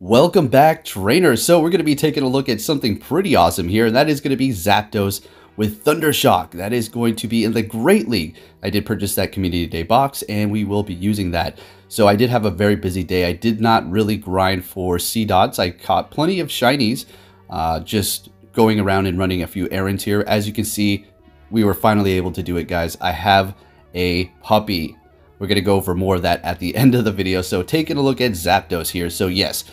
Welcome back, trainers. So we're going to be taking a look at something pretty awesome here, and that is going to be Zapdos with Thundershock. That is going to be in the Great League. I did purchase that Community Day box, and we will be using that. So I did have a very busy day. I did not really grind for C-Dots. I caught plenty of shinies, just going around and running a few errands here. As you can see, we were finally able to do it, guys. I have a puppy. We're going to go over more of that at the end of the video. So taking a look at Zapdos here. So yes,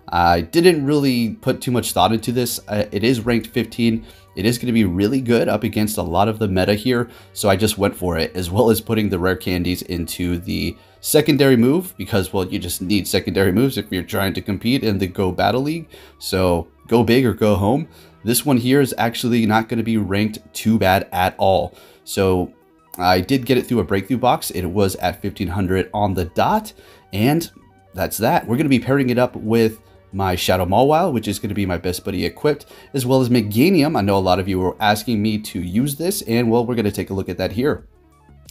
I didn't really put too much thought into this. It is ranked 15. It is going to be really good up against a lot of the meta here. So I just went for it, as well as putting the rare candies into the secondary move because, well, you just need secondary moves if you're trying to compete in the Go Battle League. So go big or go home. This one here is actually not going to be ranked too bad at all. So I did get it through a breakthrough box. It was at 1500 on the dot. And that's that. We're going to be pairing it up with my Shadow Mawile, which is going to be my best buddy equipped, as well as Meganium. I know a lot of you were asking me to use this, and well, we're going to take a look at that here.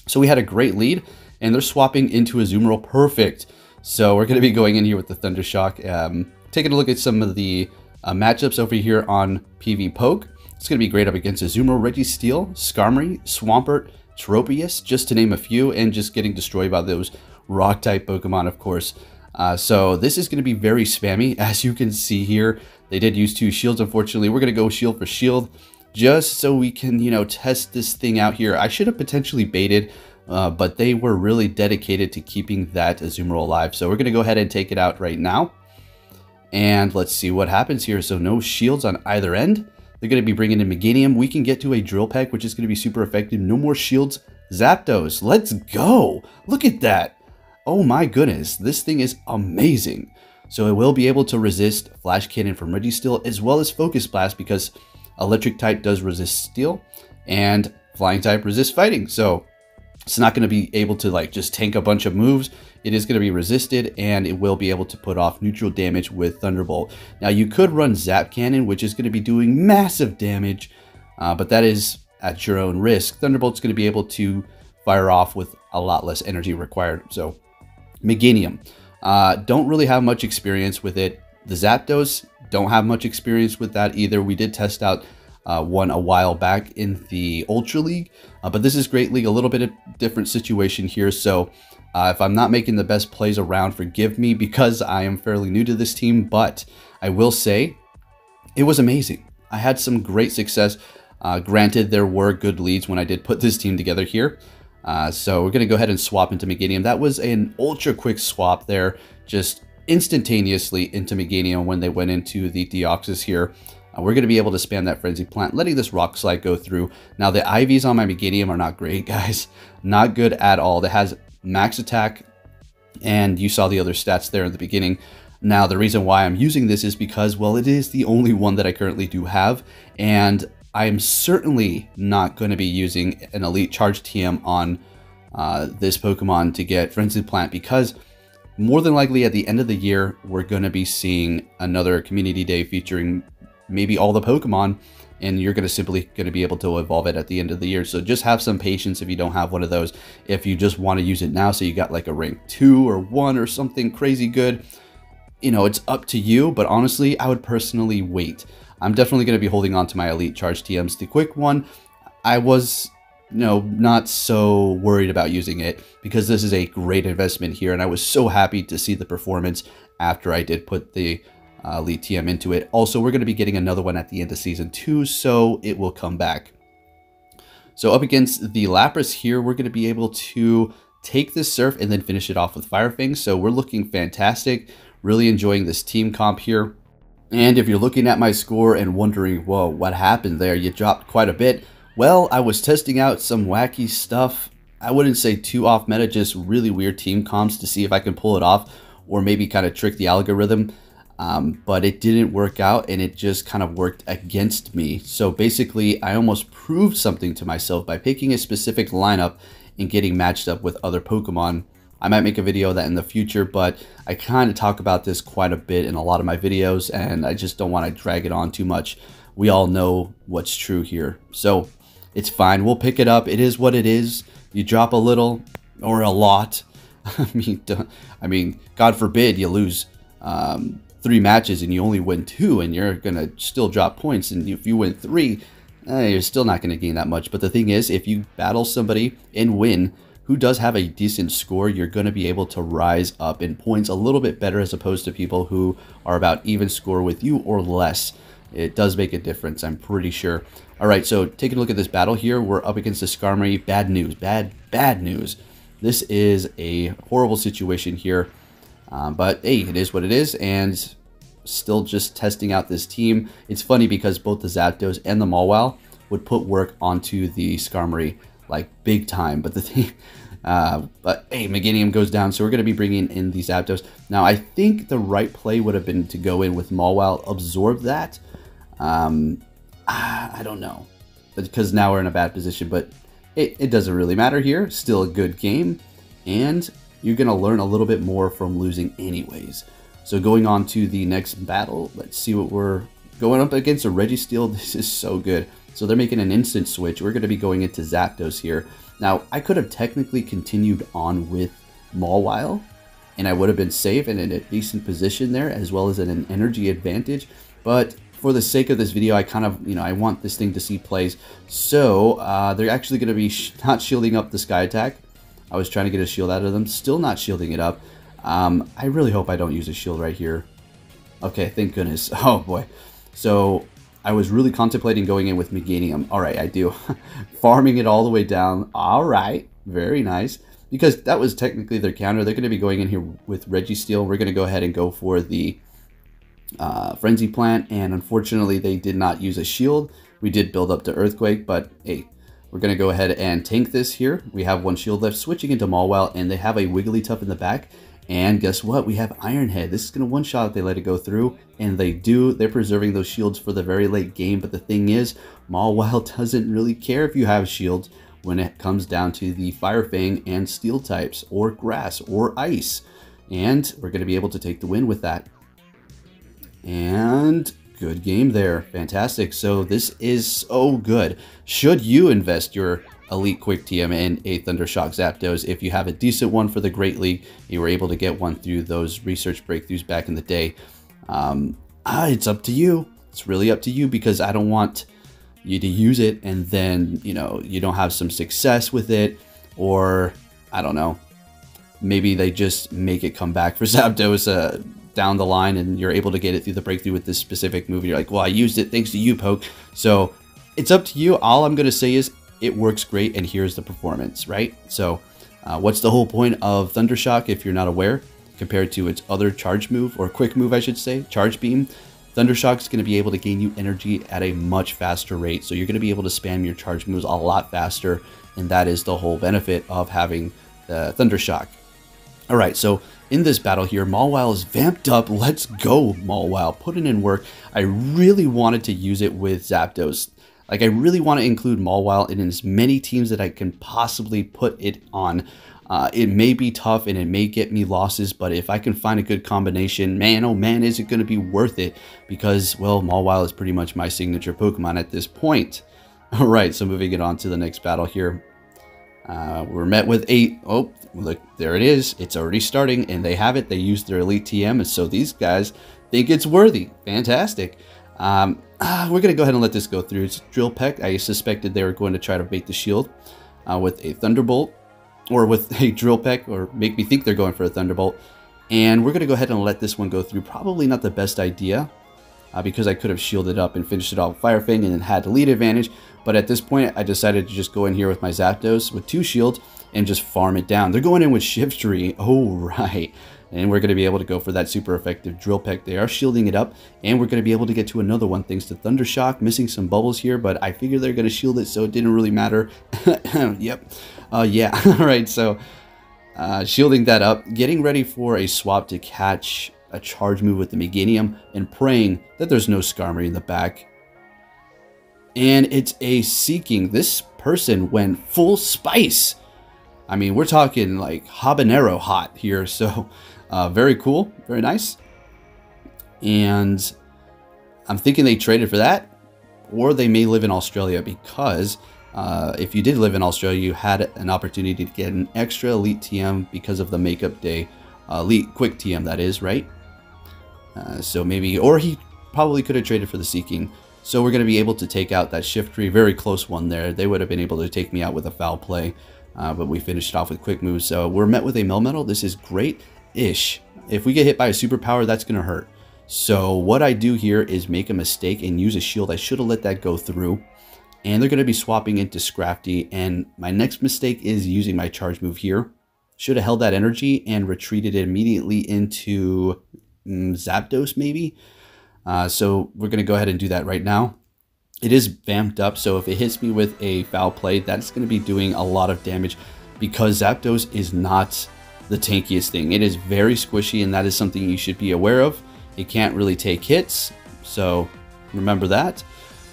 So we had a great lead, and they're swapping into Azumarill. Perfect. So we're going to be going in here with the Thundershock, taking a look at some of the matchups over here on PvPoke. It's going to be great up against Azumarill, Registeel, Skarmory, Swampert, Tropius, just to name a few, and just getting destroyed by those rock-type Pokemon, of course. So this is going to be very spammy. As you can see here, they did use 2 shields. Unfortunately, we're going to go shield for shield just so we can, you know, test this thing out here. I should have potentially baited, but they were really dedicated to keeping that Azumarill alive. So we're going to go ahead and take it out right now. And let's see what happens here. So no shields on either end. They're going to be bringing in Meganium. We can get to a Drill Peck, which is going to be super effective. No more shields. Zapdos, let's go. Look at that. Oh my goodness, this thing is amazing. So it will be able to resist Flash Cannon from Registeel, as well as Focus Blast, because Electric type does resist Steel, and Flying type resists Fighting. So it's not going to be able to like just tank a bunch of moves. It is going to be resisted, and it will be able to put off neutral damage with Thunderbolt. Now you could run Zap Cannon, which is going to be doing massive damage, but that is at your own risk. Thunderbolt's going to be able to fire off with a lot less energy required. So Meganium, don't really have much experience with it. The Zapdos, don't have much experience with that either. We did test out one a while back in the Ultra League, but this is Great League, a little bit of different situation here. So if I'm not making the best plays around, forgive me, because I am fairly new to this team, but I will say it was amazing. I had some great success. Granted, there were good leads when I did put this team together here. So we're going to go ahead and swap into Meganium. That was an ultra quick swap there, just instantaneously into Meganium when they went into the Deoxys here. We're going to be able to spam that Frenzy Plant, letting this Rock Slide go through. Now the IVs on my Meganium are not great, guys. Not good at all. It has max attack, and you saw the other stats there in the beginning. Now the reason why I'm using this is because, well, it is the only one that I currently do have, and I am certainly not going to be using an Elite Charge TM on this Pokemon to get Frenzy Plant, because more than likely at the end of the year, we're going to be seeing another Community Day featuring maybe all the Pokemon, and you're going to simply be able to evolve it at the end of the year. So just have some patience if you don't have one of those. If you just want to use it now, so you got like a rank 2 or 1 or something crazy good, you know, it's up to you. But honestly, I would personally wait. I'm definitely going to be holding on to my Elite Charge TMs. The quick one, I was, you know, not so worried about using it, because this is a great investment here, and I was so happy to see the performance after I did put the Elite TM into it. Also, we're going to be getting another one at the end of Season 2, so it will come back. So up against the Lapras here, we're going to be able to take this Surf and then finish it off with Fire Fang. So we're looking fantastic. Really enjoying this team comp here. And if you're looking at my score and wondering, whoa, what happened there? You dropped quite a bit. Well, I was testing out some wacky stuff. I wouldn't say too off meta, just really weird team comps to see if I can pull it off, or maybe kind of trick the algorithm. But it didn't work out, and it just kind of worked against me. So basically, I almost proved something to myself by picking a specific lineup and getting matched up with other Pokemon. I might make a video of that in the future, but I kind of talk about this quite a bit in a lot of my videos, and I just don't want to drag it on too much. We all know what's true here. So it's fine. We'll pick it up. It is what it is. You drop a little or a lot. I mean, God forbid you lose 3 matches and you only win 2, and you're gonna still drop points. And if you win 3, you're still not gonna gain that much. But the thing is, if you battle somebody and win who does have a decent score, you're going to be able to rise up in points a little bit better, as opposed to people who are about even score with you or less. It does make a difference, I'm pretty sure. All right, so taking a look at this battle here, we're up against the Skarmory. Bad news, bad news. This is a horrible situation here, but hey, it is what it is, and still just testing out this team. It's funny because both the Zapdos and the Mawile would put work onto the Skarmory, like big time. But the thing, but hey, Meganium goes down, so we're going to be bringing in these Zapdos. Now, I think the right play would have been to go in with Mawile, absorb that. I don't know, because now we're in a bad position, but it doesn't really matter here. Still a good game, and you're going to learn a little bit more from losing anyways. So going on to the next battle, let's see what we're going up against. A Registeel. This is so good. So they're making an instant switch. We're going to be going into Zapdos here. Now, I could have technically continued on with Mawile, and I would have been safe and in a decent position there, as well as an energy advantage. But for the sake of this video, I kind of, I want this thing to see plays. So they're actually going to be not shielding up the Sky Attack. I was trying to get a shield out of them. Still not shielding it up. I really hope I don't use a shield right here. Okay, thank goodness. Oh, boy. So I was really contemplating going in with Meganium. All right, I do. Farming it all the way down. All right, very nice. Because that was technically their counter. They're going to be going in here with Registeel. We're going to go ahead and go for the Frenzy Plant. And unfortunately, they did not use a shield. We did build up to Earthquake, but hey, we're going to go ahead and tank this here. We have 1 shield left, switching into Mawile, and they have a Wigglytuff in the back. And guess what? We have Iron Head. This is going to one-shot if they let it go through, and they do. They're preserving those shields for the very late game, but the thing is, Mawile doesn't really care if you have shields when it comes down to the Fire Fang and Steel types, or Grass, or Ice. And we're going to be able to take the win with that. And good game there. Fantastic. So this is so good. Should you invest your Elite Quick TM and a Thundershock Zapdos if you have a decent one for the Great League? You were able to get one through those research breakthroughs back in the day. It's up to you. It's really up to you, because I don't want you to use it and then, you don't have some success with it, or I don't know, maybe they just make it come back for Zapdos down the line and you're able to get it through the breakthrough with this specific move. You're like, well, I used it thanks to you, Poke. So it's up to you. All I'm going to say is it works great, and here's the performance, right? So what's the whole point of Thundershock if you're not aware, compared to its other charge move, or quick move I should say, Charge Beam? Thundershock is going to be able to gain you energy at a much faster rate, so you're going to be able to spam your charge moves a lot faster, and that is the whole benefit of having the Thundershock. Alright, so in this battle here, Mawile is vamped up. Let's go, Mawile. Putting in work. I really wanted to use it with Zapdos. Like, I really want to include Mawile in as many teams that I can possibly put it on. It may be tough and it may get me losses, but if I can find a good combination, man, oh man, is it going to be worth it? Because, well, Mawile is pretty much my signature Pokemon at this point. Alright, so moving it on to the next battle here. We're met with 8. Oh, look, there it is. It's already starting, and they have it. They used their Elite TM, and so these guys think it's worthy. Fantastic. We're going to go ahead and let this go through. It's Drill Peck. I suspected they were going to try to bait the shield with a Thunderbolt, or with a Drill Peck, or make me think they're going for a Thunderbolt. And we're going to go ahead and let this one go through. Probably not the best idea, because I could have shielded up and finished it off with Fire Fang and then had the lead advantage. But at this point, I decided to just go in here with my Zapdos with 2 shields and just farm it down. They're going in with Shiftry. Oh, right. And we're going to be able to go for that super effective Drill Peck. They are shielding it up, and we're going to be able to get to another one thanks to Thundershock. Missing some bubbles here, but I figured they're going to shield it, so it didn't really matter. Yep. Yeah. All right, so shielding that up, getting ready for a swap to catch a charge move with the Meganium, and praying that there's no Skarmory in the back. And it's a Seeking. This person went full spice. I mean, we're talking like habanero hot here, so very cool, very nice. And I'm thinking they traded for that, or they may live in Australia, because if you did live in Australia, you had an opportunity to get an extra Elite TM because of the Makeup Day. Elite Quick TM, that is, right? So maybe, or he probably could have traded for the Seeking. So we're going to be able to take out that Shiftry, very close one there. They would have been able to take me out with a foul play, but we finished it off with quick moves. So we're met with a Melmetal. This is great-ish. If we get hit by a superpower, that's going to hurt. So what I do here is make a mistake and use a shield. I should have let that go through. And they're going to be swapping into Scrafty. And my next mistake is using my charge move here. Should have held that energy and retreated it immediately into Zapdos maybe. So we're going to go ahead and do that right now. It is vamped up, so if it hits me with a foul play, that's going to be doing a lot of damage because Zapdos is not the tankiest thing. It is very squishy, and that is something you should be aware of. It can't really take hits, so remember that.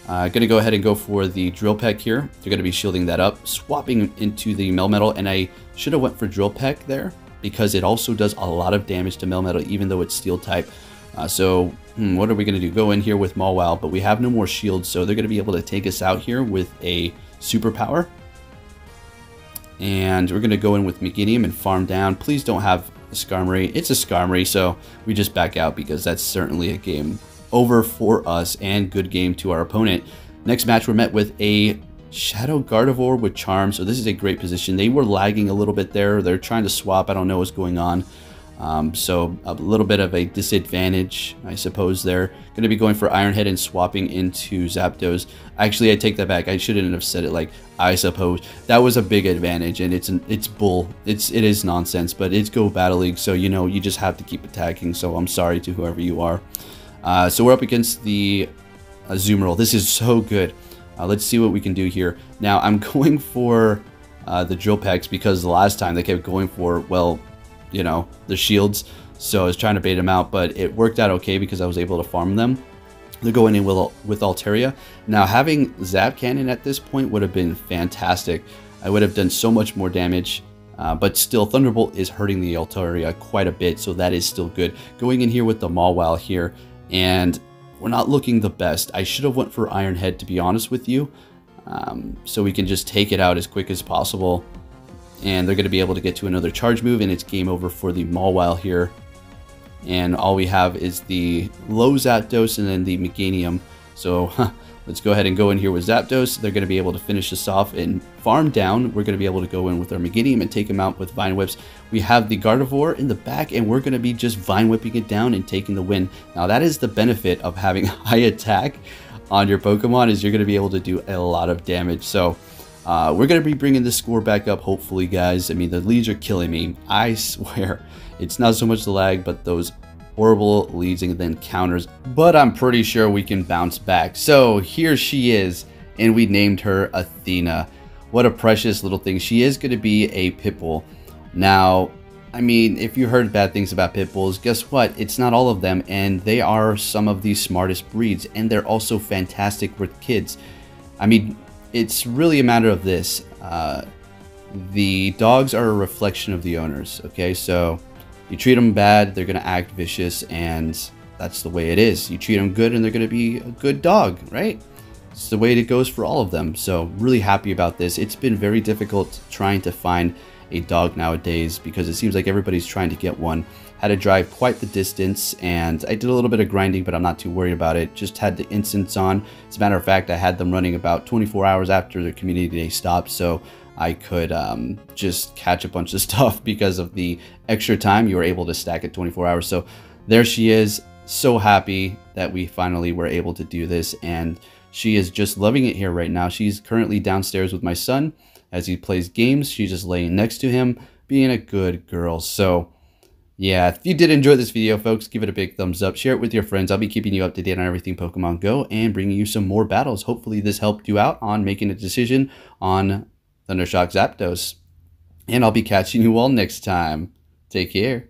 Going to go ahead and go for the Drill Peck here. They're going to be shielding that up, swapping into the Melmetal, and I should have went for Drill Peck there because it also does a lot of damage to Melmetal, even though it's Steel type. What are we going to do? Go in here with Mawile, but we have no more shields, so they're going to be able to take us out here with a superpower. And we're going to go in with Meganium and farm down. Please don't have a Skarmory. It's a Skarmory, so we just back out because that's certainly a game over for us and good game to our opponent. Next match, we're met with a Shadow Gardevoir with Charm, so this is a great position. They were lagging a little bit there. They're trying to swap. I don't know what's going on. So a little bit of a disadvantage, I suppose. They're going to be going for Iron Head and swapping into Zapdos. Actually, I take that back. I shouldn't have said it like I suppose. That was a big advantage, and it's bull. It is nonsense, but it's Go Battle League, so you know you just have to keep attacking. So I'm sorry to whoever you are. So we're up against the Azumarill. This is so good. Let's see what we can do here. Now I'm going for the Drill Pecks because the last time they kept going for, well, you know, the shields, so I was trying to bait them out, but it worked out okay because I was able to farm them. They're going in with Altaria. Now having Zap Cannon at this point would have been fantastic. I would have done so much more damage, but still Thunderbolt is hurting the Altaria quite a bit, so that is still good. Going in here with the Mawile here, and we're not looking the best. I should have went for Iron Head, to be honest with you, so we can just take it out as quick as possible. And they're going to be able to get to another charge move, and it's game over for the Mawile here. And all we have is the low Zapdos and then the Meganium. So let's go ahead and go in here with Zapdos. They're going to be able to finish this off and farm down. We're going to be able to go in with our Meganium and take him out with Vine Whips. We have the Gardevoir in the back, and we're going to be just Vine Whipping it down and taking the win. Now that is the benefit of having high attack on your Pokemon, is you're going to be able to do a lot of damage. So we're going to be bringing this score back up, hopefully, guys. I mean, the leads are killing me. I swear. It's not so much the lag, but those horrible leads and then counters. But I'm pretty sure we can bounce back. So here she is, and we named her Athena. What a precious little thing. She is going to be a Pitbull. Now, I mean, if you heard bad things about Pitbulls, guess what? It's not all of them, and they are some of the smartest breeds, and they're also fantastic with kids. I mean, it's really a matter of this. The dogs are a reflection of the owners, okay? So you treat them bad, they're going to act vicious, and that's the way it is. You treat them good, and they're going to be a good dog, right? It's the way it goes for all of them. So really happy about this. It's been very difficult trying to find a dog nowadays because it seems like everybody's trying to get one. Had to drive quite the distance, and I did a little bit of grinding, but I'm not too worried about it. Just had the instants on. As a matter of fact, I had them running about 24 hours after the community day stopped, so I could just catch a bunch of stuff because of the extra time you were able to stack at 24 hours. So there she is. So happy that we finally were able to do this, and she is just loving it here right now. She's currently downstairs with my son as he plays games. She's just laying next to him, being a good girl. So yeah, if you did enjoy this video, folks, give it a big thumbs up. Share it with your friends. I'll be keeping you up to date on everything Pokemon Go and bringing you some more battles. Hopefully this helped you out on making a decision on Thundershock Zapdos. And I'll be catching you all next time. Take care.